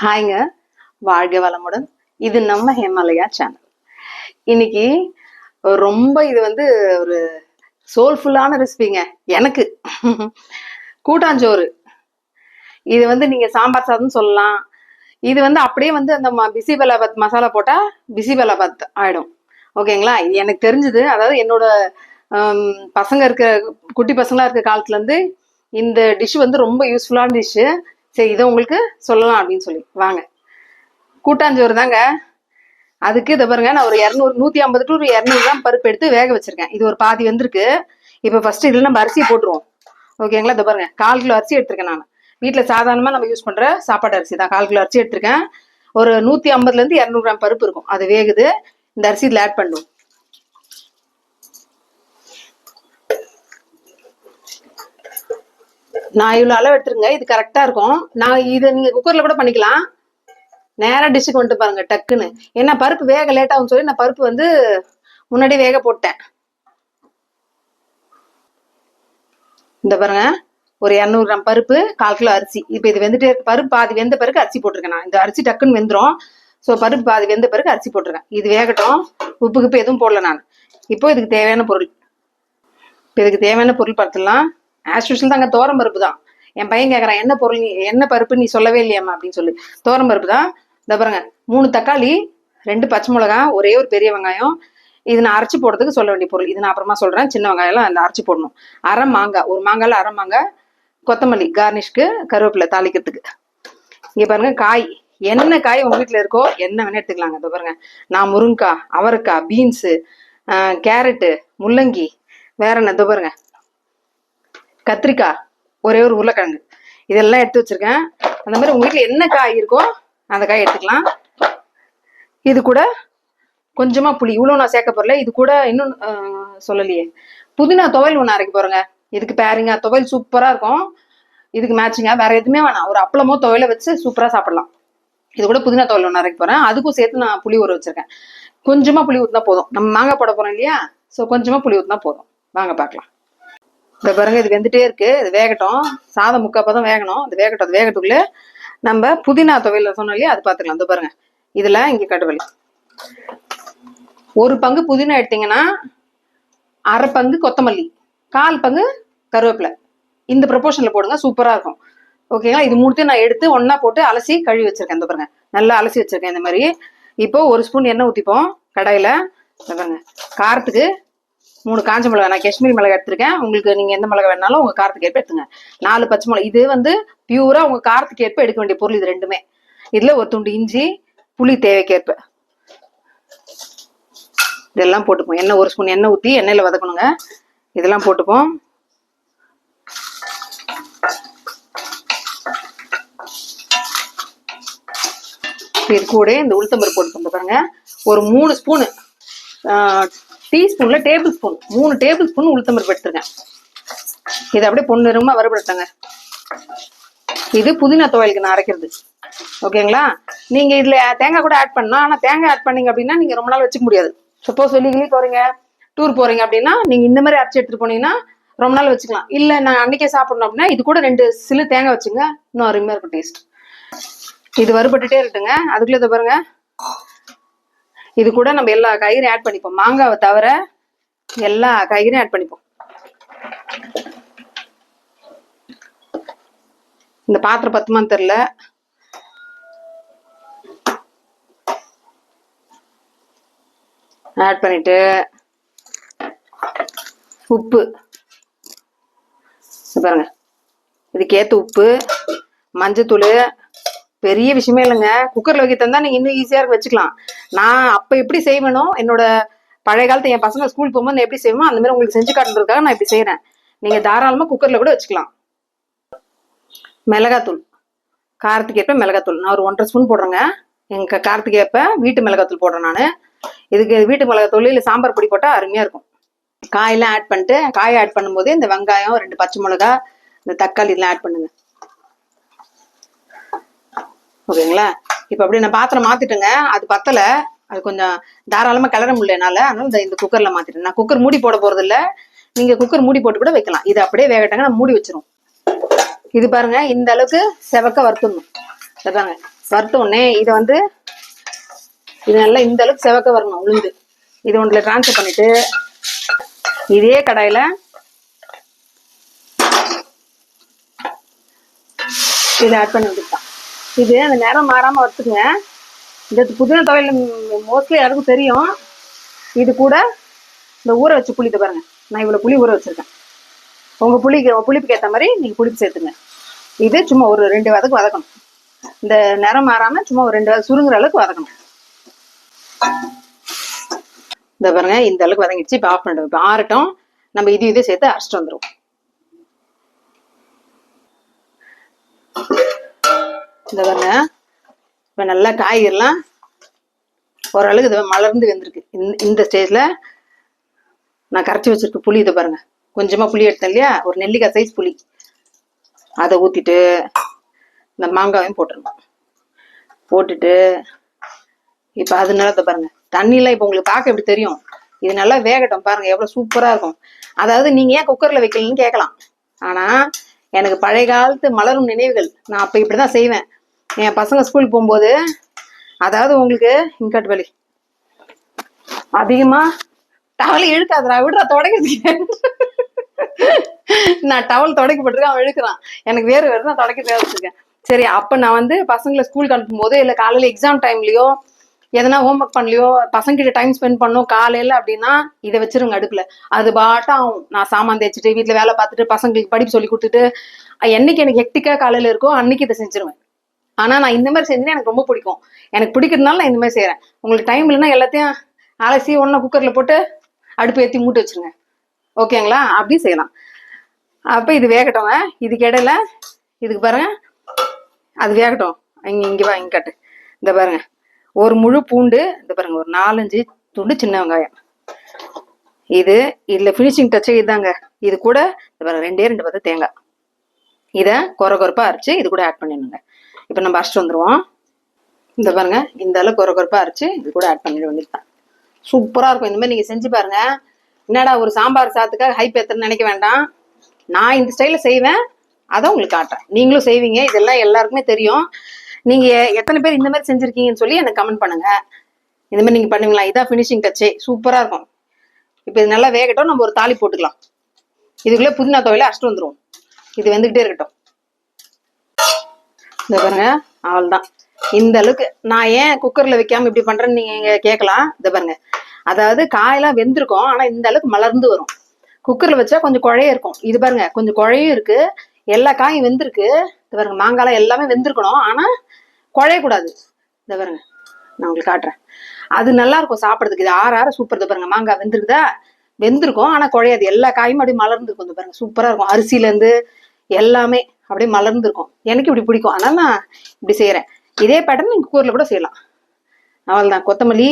ஹாய்ங்க, வாழ்க வளமுடன். இது நம்ம ஹேமாலயா சேனல். இன்னைக்கு ரொம்ப இது ஒரு சோல்ஃபுல்லான ரெசிபிங்க எனக்கு. கூட்டாஞ்சோறு. இது நீங்க சாம்பார் சாதம் சொல்லலாம். இது அப்படியே அந்த பிசிபெலாபாத் மசாலா போட்டா பிசிபெலாபாத் ஆயிடும். ஓகேங்களா? இது எனக்கு தெரிஞ்சது. அதாவது என்னோட பசங்க இருக்க குட்டி பசங்களா இருக்க காலத்துல இருந்து இந்த டிஷ் ரொம்ப யூஸ்ஃபுல்லான டிஷ்ஷு. சரி, இதை உங்களுக்கு சொல்லலாம் அப்படின்னு சொல்லி வாங்க. கூட்டாஞ்சோறு தாங்க. அதுக்கு இதை பாருங்க, நான் ஒரு 150 டு 200 கிராம் பருப்பு எடுத்து வேக வச்சிருக்கேன். இது ஒரு பாதி வந்திருக்கு. இப்போ ஃபர்ஸ்ட் இதில் நம்ம அரிசியை போட்டுருவோம். ஓகேங்களா? இதை பாருங்க, 1/4 கிலோ அரிசி எடுத்திருக்கேன். நான் வீட்டில் சாதாரணமாக நம்ம யூஸ் பண்ணுற சாப்பாடு அரிசி தான். 1/4 கிலோ அரிசி எடுத்திருக்கேன். ஒரு 150லேருந்து 200 கிராம் பருப்பு இருக்கும். அது வேகுது. இந்த அரிசி இதில் ஆட் பண்ணுவோம். நான் இவ்வளோ அளவு எடுத்துருங்க, இது கரெக்டாக இருக்கும். நான் இதை நீங்கள் குக்கரில் கூட பண்ணிக்கலாம். நேராக டிஷ்ஷுக்கு வந்துட்டு பாருங்க டக்குன்னு. ஏன்னா பருப்பு வேக லேட் ஆகும்னு சொல்லி நான் பருப்பு முன்னாடியே வேக போட்டேன். இந்த பாருங்க, ஒரு 200 கிராம் பருப்பு, 1/4 கிலோ அரிசி. இப்போ இது வெந்துட்டு பருப்பு பாதி வெந்த பிறகு அரிசி போட்டிருக்கேன். நான் இந்த அரிசி டக்குன்னு வெந்துடும். ஸோ பருப்பு பாதி வெந்த பிறகு அரிசி போட்டிருக்கேன். இது வேகட்டும். உப்புக்கு எதுவும் போடல நான். இப்போ இதுக்கு தேவையான பொருள். இப்போ இதுக்கு தேவையான பொருள் பார்த்துலாம். ஆஸ் யூஷுவல் தாங்க, தோரம் பருப்பு தான். என் பையன் கேட்குறான், என்ன பொருள் என்ன பருப்பு நீ சொல்லவே இல்லையாம்மா அப்படின்னு சொல்லி. தோரம் பருப்பு தான். இந்த பாருங்க, 3 தக்காளி, 2 பச்சை மிளகா, ஒரே ஒரு பெரிய வெங்காயம். இது நான் அரைச்சி போடுறதுக்கு சொல்ல வேண்டிய பொருள். இது நான் அப்புறமா சொல்றேன். சின்ன வெங்காயம்லாம் அந்த அரைச்சி போடணும். அரை மாங்காய், ஒரு மாங்காயில் அரை மாங்காய், கொத்தமல்லி கார்னிஷ்க்கு, கருவேப்பிலை தாளிக்கிறதுக்கு. இங்க பாருங்க, காய் என்ன காய் உங்க வீட்டுல இருக்கோ என்ன வேணா எடுத்துக்கலாங்க. இதை பாருங்க, நான் முருங்கைக்காய், அவரைக்காய், பீன்ஸு, கேரட்டு, முள்ளங்கி, வேற என்ன, இதை பாருங்க, கத்திரிக்காய், ஒரே ஒரு உருளைக்கிழங்கு, இதெல்லாம் எடுத்து வச்சிருக்கேன். அந்த மாதிரி உங்க வீட்டுல என்ன காய் இருக்கோ அந்த காய் எடுத்துக்கலாம். இது கூட கொஞ்சமா புளி. இவ்வளவு நான் சேர்க்க போறல. இது கூட இன்னும் சொல்லலையே, புதினா துவையல் ஒன்று அரைக்க போறேங்க. இதுக்கு பேரிங்கா துவையல் சூப்பரா இருக்கும். இதுக்கு மேட்சிங்கா வேற எதுவுமே வேணாம், ஒரு அப்பளமோ துவையல வச்சு சூப்பரா சாப்பிடலாம். இது கூட புதினா துவையல் ஒன்று அரைக்க போறேன். அதுக்கும் சேர்த்து நான் புளி ஊற வச்சிருக்கேன். கொஞ்சமா புளி ஊற்றினா போதும். நம்ம மாங்காய் போட போறோம் இல்லையா? ஸோ கொஞ்சமா புளி ஊற்றினா போதும். வாங்க பார்க்கலாம். இந்த பாருங்க, இது வெந்துட்டே இருக்கு. இது வேகட்டும். சாதம் முக்காப்பதான் வேகணும். அது வேகட்டும். அது வேகத்துக்குள்ள நம்ம புதினா துவையல் சொன்னோம் இல்லையா, அது பார்த்துக்கலாம். இந்த பாருங்க, இதுல இங்க கட்டுவலி 1 பங்கு புதினா எடுத்தீங்கன்னா 1/2 பங்கு கொத்தமல்லி, 1/4 பங்கு கருவேப்பிலை. இந்த ப்ரொபோர்ஷன்ல போடுங்க, சூப்பரா இருக்கும். ஓகேங்களா? இது 3த்தையும் நான் எடுத்து ஒன்னா போட்டு அலசி கழுவி வச்சிருக்கேன். இந்த பாருங்க, நல்லா அலசி வச்சிருக்கேன். இந்த மாதிரி இப்போ 1 ஸ்பூன் எண்ணெய் ஊற்றிப்போம் கடாயில. பாருங்க, காரத்துக்கு 3 காஞ்ச மிளகாய், நான் காஷ்மீரி மிளகாய் எடுத்திருக்கேன். உங்களுக்கு நீங்க எந்த மிளகாய் வேணாலும் உங்க காரத்துக்கு ஏற்ப எடுத்துங்க. 4 பச்சை மிளகாய். இது பியூரா உங்க காரத்துக்கு ஏற்ப எடுக்க வேண்டிய பொருள் இது ரெண்டுமே. இதுல ஒரு துண்டு இஞ்சி, புளி தேவைக்கேற்ப இதெல்லாம் போட்டுப்போம். எண்ணெய் 1 ஸ்பூன் எண்ணெய் ஊற்றி எண்ணெயில வதக்கணுங்க. இதெல்லாம் போட்டுப்போம். இது கூட இந்த உளுத்தம்பருப்பு போட்டு பாருங்க, ஒரு 3 ஸ்பூனு டீஸ்பூன்ல டேபிள் ஸ்பூன் 3 டேபிள் ஸ்பூன் உளுத்தம்பருப்பு எடுத்துருக்கேன். இது அப்படியே பொன்னிறமா வறுபடுத்தாங்க. இது புதினா துவையலுக்கு நான் அரைக்கிறது. ஓகேங்களா? நீங்க இதுல தேங்காய் கூட ஆட் பண்ணலாம். ஆனா தேங்காய் ஆட் பண்ணீங்க அப்படின்னா நீங்க ரொம்ப நாள் வச்சுக்க முடியாது. சப்போஸ் வெளியே போறீங்க, டூர் போறீங்க அப்படின்னா நீங்க இந்த மாதிரி அரைச்சி எடுத்துட்டு போனீங்கன்னா ரொம்ப நாள் வச்சுக்கலாம். இல்ல நான் அன்னைக்கே சாப்பிடணும் அப்படின்னா இது கூட 2 சில்லு தேங்காய் வச்சுங்க, இன்னும் அருமையா இருக்கும் டேஸ்ட். இது வறுபட்டுட்டே இருக்குங்க. அதுக்குள்ள இதை பாருங்க, இது கூட நம்ம எல்லா காய்கறியும் ஆட் பண்ணிப்போம். மாங்காவை தவிர எல்லா காய்கறியும் ஆட் பண்ணிப்போம். இந்த பாத்திரம் பத்துமான்னு தெரியல. ஆட் பண்ணிட்டு உப்பு பாருங்க, இதுக்கேற்ற உப்பு, மஞ்சத்தூள். பெரிய விஷயமே இல்லைங்க. குக்கர்ல வைக்க தந்தா நீங்க இன்னும் ஈஸியா வச்சுக்கலாம். நான் அப்ப எப்படி செய்வேனோ, என்னோட பழைய காலத்து என் பசங்க ஸ்கூல் போகும்போது நான் எப்படி செய்வோமோ அந்த மாதிரி உங்களுக்கு செஞ்சு காட்டுறதுக்காக நான் இப்படி செய்யறேன். நீங்க தாராளமா குக்கர்ல கூட வச்சுக்கலாம். மிளகாத்தூள், காரத்துக்கு ஏற்ப மிளகாத்தூள் நான் ஒரு 1.5 ஸ்பூன் போடுறேங்க. எங்க காரத்துக்கு ஏற்ப வீட்டு மிளகாத்தூள் போடுறேன் நான். இதுக்கு வீட்டு மிளகாத்தூள் இல்லை சாம்பார் பொடி போட்டா அருமையா இருக்கும். காயெல்லாம் ஆட் பண்ணிட்டு, காய் ஆட் பண்ணும்போது இந்த வெங்காயம், 2 பச்சை மிளகா, இந்த தக்காளி இதெல்லாம் ஆட் பண்ணுங்க. ஓகேங்களா? இப்ப அப்படி நான் பாத்திரம் மாத்திட்டேங்க. அது பத்தல, அது கொஞ்சம் தாராளமா கிளற முடியல என்னால. அதனால இந்த குக்கர்ல மாத்திட்டேன். நான் குக்கர் மூடி போட போறது இல்ல. நீங்க குக்கர் மூடி போட்டு கூட வைக்கலாம். இது அப்படியே வேகட்டாங்க, நான் மூடி வச்சிரும். இது பாருங்க, இந்த அளவுக்கு செவக்க வறுத்துடணும். பாருங்க, வறுத்த உடனே இதை வந்து இது நல்லா இந்த அளவுக்கு செவக்க வரணும் உளுந்து. இது ஒன்றில் ட்ரான்ஸ்ஃபர் பண்ணிட்டு இதே கடாயில இதை ஆட் பண்ணி விட்டுட்டான். இது அந்த நேரம் மாறாம வறுத்துக்குங்க. இந்த புதினா துவையல் மோஸ்ட்லி யாருக்கும் தெரியும். இது கூட இந்த ஊற வச்சு புளி பாருங்க, நான் இவ்வளவு புளி ஊற வச்சிருக்கேன். உங்க புளிப்புக்கு ஏற்ற மாதிரி நீங்க புளிப்பு சேர்த்துங்க. இது சும்மா ஒரு 2 வதக்கு வதக்கணும். இந்த நிறம் மாறாம சும்மா ஒரு 2 சுருங்குற அளவுக்கு வதக்கணும். இந்த பாருங்க இந்த அளவுக்கு வதங்கிடுச்சு. இப்போ ஆஃப் பண்ணிடுவோம். இப்போ ஆறட்டும். நம்ம இதே சேர்த்து அரைச்சிட்டு வந்துடும். இந்த பாருங்க இப்போ நல்லா காய்கறிலாம் ஓரளவுக்கு இது மலர்ந்து வெந்திருக்கு. இந்த ஸ்டேஜ்ல நான் கரைச்சி வச்சிருக்க புளி இதை பாருங்க, கொஞ்சமா புளி எடுத்தேன் இல்லையா, ஒரு நெல்லிக்காய் சைஸ் புளி, அதை ஊத்திட்டு இந்த மாங்காயும் போட்டுருணும். போட்டுட்டு இப்ப அது நல்லா பாருங்க தண்ணியெல்லாம் இப்ப உங்களுக்கு பார்க்க எப்படி தெரியும். இது நல்லா வேகட்டும். பாருங்க எவ்வளவு சூப்பரா இருக்கும். அதாவது நீங்க ஏன் குக்கர்ல வைக்கலன்னு கேட்கலாம். ஆனா எனக்கு பழைய காலத்து மலரும் நினைவுகள். நான் அப்ப இப்படிதான் செய்வேன். என் பசங்க ஸ்கூல் போகும்போது, அதாவது உங்களுக்கு இன்கட் வலி அதிகமா டவல் இழுக்காதுடா, விடுறா தொடக்கிறதுக்கு. நான் டவல் தொடக்கப்பட்டிருக்கேன், அவன் இழுக்கிறான். எனக்கு வேறு நான் தொடக்க தேவைச்சிருக்கேன். சரி, அப்ப நான் வந்து பசங்களை ஸ்கூலுக்கு அனுப்பும் போது இல்ல காலையில எக்ஸாம் டைம்லயோ எதனா ஹோம்ஒர்க் பண்ணலையோ பசங்க கிட்ட டைம் ஸ்பெண்ட் பண்ணோம் காலையில அப்படின்னா இதை வச்சிருங்க அடுப்புல. அது பாட்டா ஆகும். நான் சாமான் தேய்ச்சிட்டு வீட்டுல வேலை பார்த்துட்டு பசங்களுக்கு படிப்பு சொல்லி கொடுத்துட்டு என்னைக்கு எனக்கு ஹெக்டிக்கா காலையில இருக்கோ அன்னைக்கு இதை செஞ்சிருவேன். ஆனா நான் இந்த மாதிரி செஞ்சேன்னா எனக்கு ரொம்ப பிடிக்கும். எனக்கு பிடிக்கிறதுனால நான் இந்த மாதிரி செய்யறேன். உங்களுக்கு டைம் இல்லைன்னா எல்லாத்தையும் அலசி ஒன்னும் குக்கர்ல போட்டு அடுப்பு ஏற்றி மூட்டு வச்சிருங்க. ஓகேங்களா? அப்படி செய்யலாம். அப்ப இது வேகட்டோங்க. இதுக்கு இடையில இதுக்கு பாருங்க, அது வேகட்டும். இங்க வா, இங்க கட்டு. இந்த பாருங்க ஒரு முழு பூண்டு, இந்த பாருங்க ஒரு 4-5 துண்டு சின்ன வெங்காயம். இதுல பினிஷிங் டச்சே இதாங்க. இது கூட இந்த பாருங்க 2 பத்து தேங்காய். இதை கொரகொரப்பா அரைச்சு இது கூட ஆட் பண்ணிடுங்க. இப்ப நம்ம அரைச்சிட்டு வந்துருவோம். இந்த பாருங்க இந்த அளவுக்கு கொரகொரப்பா அரைச்சு இது கூட ஆட் பண்ணிட வேண்டியதுதான். சூப்பரா இருக்கும். இந்த மாதிரி நீங்க செஞ்சு பாருங்க. என்னடா ஒரு சாம்பார் சாத்துக்காக ஹைப் ஏத்துறன்னு நினைக்க வேண்டாம். நான் இந்த ஸ்டைல செய்வேன், அதான் உங்களுக்கு காட்டுறேன். நீங்களும் செய்வீங்க. இதெல்லாம் எல்லாருக்குமே தெரியும். நீங்க எத்தனை பேர் இந்த மாதிரி செஞ்சிருக்கீங்கன்னு சொல்லி எனக்கு கமெண்ட் பண்ணுங்க. இந்த மாதிரி நீங்க பண்ணுவீங்களா? இதான் பினிஷிங் டச்சே. சூப்பரா இருக்கும். இப்ப இது நல்லா வேகட்டும். நம்ம ஒரு தாலி போட்டுக்கலாம். இதுக்குள்ள புதினா துவையில அரைச்சிட்டு வந்துருவோம். இது வந்துகிட்டே இருக்கட்டும். இந்த பாருங்க அவ்வளவுதான். இந்த அளவுக்கு நான் ஏன் குக்கர்ல வைக்காம இப்படி பண்றேன்னு நீங்க கேட்கலாம். இந்த பாருங்க, அதாவது காயெல்லாம் வெந்திருக்கும், ஆனா இந்த அளவுக்கு மலர்ந்து வரும். குக்கர்ல வச்சா கொஞ்சம் குழைய இருக்கும். இது பாருங்க கொஞ்சம் குழையும் இருக்கு, எல்லா காயும் வெந்திருக்கு. இது பாருங்க மாங்காய் எல்லாமே வெந்திருக்கணும், ஆனா குழையக்கூடாது. இந்த பாருங்க நான் உங்களுக்கு காட்டுறேன். அது நல்லா இருக்கும் சாப்பிட்றதுக்கு. இது ஆற சூப்பர். இது பாருங்க மாங்காய் வெந்திருக்குதா, வெந்திருக்கும் ஆனா குழையாது. எல்லா காயுமே அப்படியே மலர்ந்துருக்கும். இந்த பாருங்க சூப்பரா இருக்கும். அரிசியில இருந்து எல்லாமே அப்படியே மலர்ந்துருக்கும். எனக்கு இப்படி பிடிக்கும், அதனால நான் இப்படி செய்யறேன். இதே பேட்டர்ன் நீங்க குக்கர்ல கூட செய்யலாம். அவ்வளவுதான். கொத்தமல்லி,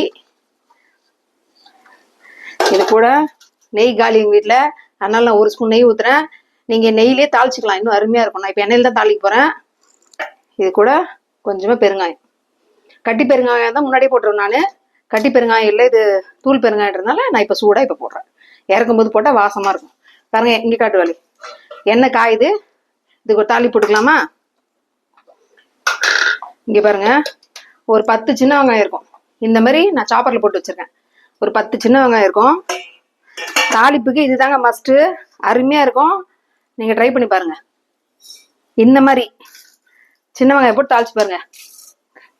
இது கூட நெய் காலி எங்க வீட்டுல, அதனால நான் 1 ஸ்பூன் நெய் ஊத்துறேன். நீங்க நெய்லயே தாளிச்சுக்கலாம், இன்னும் அருமையா இருக்கும். நான் இப்ப எண்ணெயில தான் தாளிக்க போறேன். இது கூட கொஞ்சமா பெருங்காயம், கட்டி பெருங்காயம் தான் முன்னாடியே போட்டுருவேன் நானு. கட்டி பெருங்காயம் இல்லை, இது தூள் பெருங்காயன்றதுனால நான் இப்ப சூடா இப்ப போடுறேன். இறக்கும் போது போட்டா வாசமா இருக்கும். பாருங்க இங்க காட்டு வலி எண்ணெய் காயுது. இதுக்கு ஒரு தாளி போட்டுக்கலாமா? இங்க பாருங்க ஒரு 10 சின்ன வெங்காயம் இருக்கும். இந்த மாதிரி நான் சாப்பர்ல போட்டு வச்சிருக்கேன். ஒரு 10 சின்ன வெங்காயம் இருக்கும். தாளிப்புக்கு இதுதாங்க மஸ்ட். அருமையா இருக்கும். நீங்க ட்ரை பண்ணி பாருங்க. இந்த மாதிரி சின்ன வெங்காயம் போட்டு தாளிச்சு பாருங்க.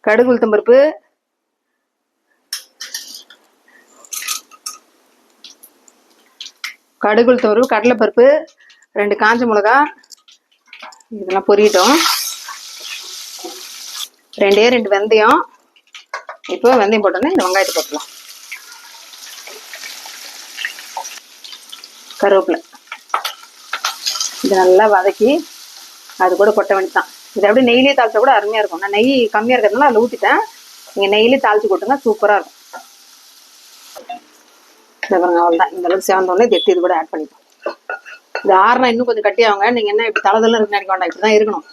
கடுகு, உளுத்தம் பருப்பு, கடலைப்பருப்பு, 2 காஞ்ச மிளகா, இதெல்லாம் பொரியட்டும். 2 வெந்தயம். இப்போ வெந்தயம் போட்டோன்னே இந்த வெங்காயத்தை போட்டுக்கலாம். கருவேப்பிலை, இது நல்லா வதக்கி அது கூட கொட்ட வேண்டியதான். இது அப்படியே நெய்லேயே தாளிச்சா கூட அருமையா இருக்கும். நான் நெய் கம்மியா இருக்கிறதுனால அதில் ஊற்றிட்டேன். நீங்கள் நெய்லேயே தாளிச்சு கொட்டுங்க, சூப்பராக இருக்கும். இந்த பாருங்க அவ்வளோதான். இந்த அளவுக்கு சேர்ந்தோடனே தெட்டி இது கூட ஆட் பண்ணிப்போம். இது ஆறுனா இன்னும் கொஞ்சம் கட்டியாகுங்க. நீங்கள் என்ன இப்படி தளதெல்லாம் இருக்கு நினைக்க வேண்டாம், இப்படி தான் இருக்கணும்.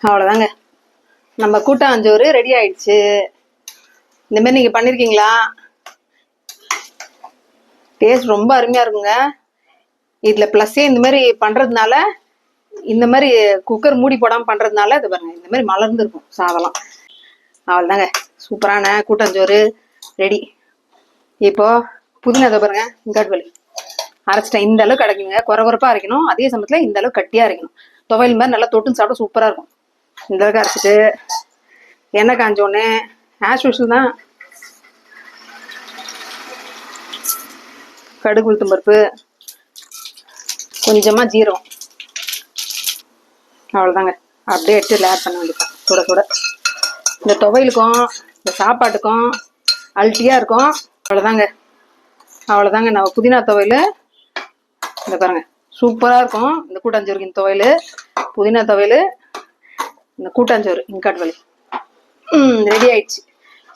அவ்வளோதாங்க, நம்ம கூட்டாஞ்சோறு ரெடி ஆயிடுச்சு. இந்த மாதிரி நீங்கள் பண்ணியிருக்கீங்களா? டேஸ்ட் ரொம்ப அருமையா இருக்குங்க. இதுல பிளஸ்ஸே இந்த மாதிரி பண்றதுனால, இந்த மாதிரி குக்கர் மூடி போடாம பண்றதுனால இது பாருங்க இந்த மாதிரி மலர்ந்து இருக்கும் சாதம்லாம். அவ்வளோதாங்க, சூப்பரான கூட்டாஞ்சோறு ரெடி. இப்போ புதினா பாருங்க, இங்காட்டு வலி அரைச்சிட்டேன். இந்த அளவுக்கு கிடைக்குங்க, குறகுறப்பா அரைக்கணும், அதே சமயத்தில் இந்த அளவுக்கு கட்டியாக அரைக்கணும். துவையல் மாதிரி நல்லா தொட்டுன்னு சாப்பிட சூப்பராக இருக்கும். இந்த அளவுக்கு அரைச்சிட்டு எண்ணெய் காஞ்சோடனே ஆஸ் யூஷுவல் தான் கடுகு உளுத்தம் பருப்பு, கொஞ்சமாக ஜீரகம், அவ்வளோதாங்க. அப்படியே எடுத்து ஆட் பண்ண வேண்டியதான் சுட சுட. இந்த துவையலுக்கும் இந்த சாப்பாட்டுக்கும் அல்ட்டியாக இருக்கும். அவ்வளோதாங்க, அவ்வளோதாங்க. நம்ம புதினா துவையல் இந்த பாருங்க சூப்பராக இருக்கும். இந்த கூட்டாஞ்சோறுக்கு இந்த துவையல், புதினா துவையல், இந்த கூட்டாஞ்சோறு இன்காட்டு வலி ரெடி ஆயிடுச்சு.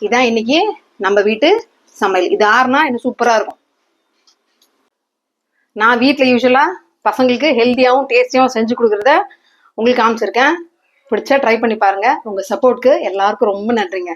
இதான் இன்னைக்கு நம்ம வீட்டு சமையல். இது ஆறுனா இன்னும் சூப்பராக இருக்கும். நான் வீட்டில் யூஸ்வலாக பசங்களுக்கு ஹெல்த்தியாகவும் டேஸ்டியாகவும் செஞ்சு கொடுக்குறத உங்களுக்கு காமிச்சிருக்கேன். பிடிச்சா ட்ரை பண்ணி பாருங்கள். உங்கள் சப்போர்ட்க்கு எல்லாருக்கும் ரொம்ப நன்றிங்க.